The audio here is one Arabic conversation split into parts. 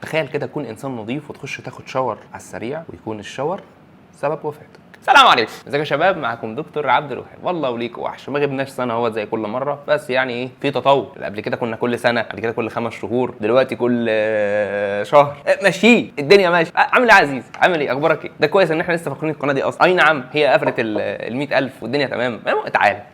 تخيل كده تكون انسان نظيف وتخش تاخد شاور على السريع ويكون الشاور سبب وفاتك. السلام عليكم، ازيكم يا شباب؟ معاكم دكتور عبد الوهاب. والله وليكوا وحش، ما جبناش سنه اهو زي كل مره، بس يعني ايه، في تطور. قبل كده كنا كل سنه، بعد كده كل 5 شهور، دلوقتي كل شهر. ماشي الدنيا ماشي. عامل ايه يا عزيز؟ عامل ايه؟ اخبارك ايه؟ ده كويس ان احنا لسه فاكرين القناه دي اصلا. اي نعم هي قفلت ال 100,000 والدنيا تمام.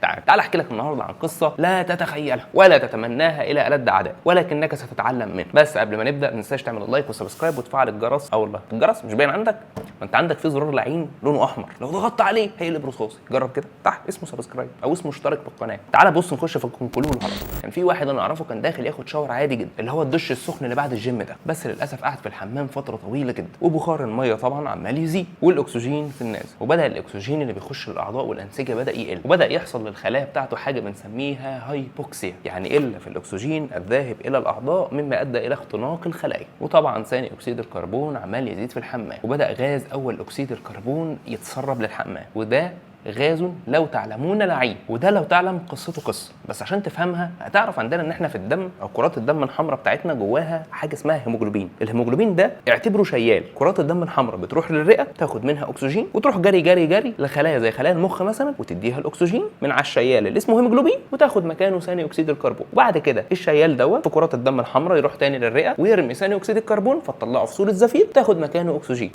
تعال احكي لك النهارده عن قصه لا تتخيلها ولا تتمناها الى ألد اعداء، ولكنك ستتعلم منه. بس قبل ما نبدا ما تنساش تعمل لايك وسبسكرايب وتفعل الجرس. والله الجرس مش باين عندك؟ ما انت عندك في زرار لعين لونه احمر، لو ضغطت عليه هيقلب رصاصي. جرب كده تحت اسمه سبسكرايب او اسمه اشترك في القناه. تعالى بص نخش في الكونكلود. كان في واحد انا اعرفه كان داخل ياخد شاور عادي جدا، اللي هو الدش السخن اللي بعد الجيم ده، بس للاسف قعد في الحمام فتره طويله جدا، وبخار الميه طبعا عمال يزيد، والاكسجين في الناس، وبدا الاكسجين اللي بيخش الاعضاء والانسجه بدا يقل، وبدا يحصل للخلايا بتاعته حاجه بنسميها هايبوكسيا، يعني قله في الاكسجين الذاهب الى الاعضاء مما ادى الى اختناق الخلايا. وطبعا ثاني اكسيد الكربون عمال يزيد في الحمام، وبدا غاز اول اكسيد الكربون يتسرب للحمام، وده غاز لو تعلمون لعين، وده لو تعلم قصته قصه، بس عشان تفهمها هتعرف عندنا ان احنا في الدم او كرات الدم الحمراء بتاعتنا جواها حاجه اسمها هيموجلوبين. الهيموجلوبين ده اعتبره شيال. كرات الدم الحمراء بتروح للرئه تاخد منها اكسجين وتروح جري جري جري لخلايا زي خلايا المخ مثلا وتديها الاكسجين من على الشيال اللي اسمه هيموجلوبين وتاخد مكانه ثاني اكسيد الكربون. وبعد كده الشيال دوت في كرات الدم الحمراء يروح تاني للرئه ويرمي ثاني اكسيد الكربون فتطلعه في صوره زفير تاخد مكانه اكسجين.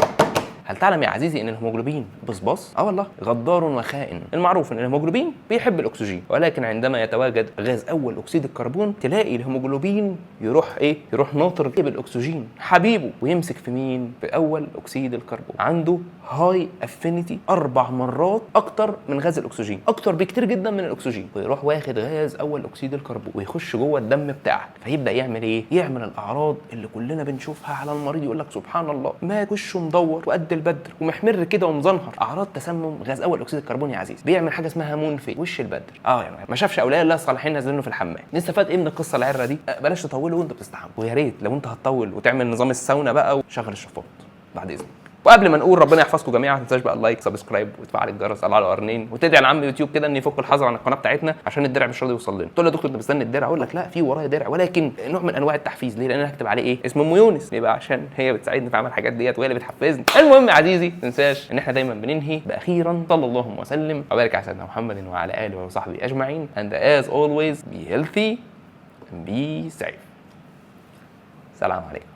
هل تعلم يا عزيزي ان الهيموجلوبين بصباص؟ والله غدار وخائن. المعروف ان الهيموجلوبين بيحب الاكسجين، ولكن عندما يتواجد غاز اول اكسيد الكربون تلاقي الهيموجلوبين يروح ناطر بالاكسجين حبيبه ويمسك في مين؟ في اول اكسيد الكربون. عنده هاي افينيتي 4 مرات اكتر من غاز الاكسجين، اكتر بكتير جدا من الاكسجين، ويروح واخد غاز اول اكسيد الكربون ويخش جوه الدم بتاعك، فيبدا يعمل ايه؟ يعمل الاعراض اللي كلنا بنشوفها على المريض، يقول لك سبحان الله مات وشه مدور وقد البدر ومحمر كده ومزنهر. اعراض تسمم غاز اول اكسيد الكربون يا عزيز، بيعمل حاجه اسمها منفي وش البدر. يعني ما شافش اولياء الله الصالحين نازلينه في الحمام. نستفاد ايه من القصه العره دي؟ بلاش تطوله وانت بتستحمى، ويا ريت لو انت هتطول وتعمل نظام الساونا بقى وشغل الشفاط بعد اذنك. وقبل ما نقول ربنا يحفظكم جميعا ما تنساش بقى اللايك سبسكرايب وتفعل الجرس على القرنين، وتدعي لعم يوتيوب كده ان يفك الحظر عن القناه بتاعتنا عشان الدرع مش راضي يوصل لنا. تقول له يا دكتور انت مستني الدرع؟ اقول لك لا، في ورايا درع، ولكن نوع من انواع التحفيز. ليه؟ لان انا هكتب عليه ايه؟ اسم ام يونس. ليه بقى؟ عشان هي بتساعدني في عمل الحاجات ديت وهي اللي بتحفزني. المهم يا عزيزي ما تنساش ان احنا دايما بننهي باخيرا صلى الله وسلم وبارك على سيدنا محمد وعلى اله وصحبه اجمعين. And as always be healthy and be safe. سلام عليكم.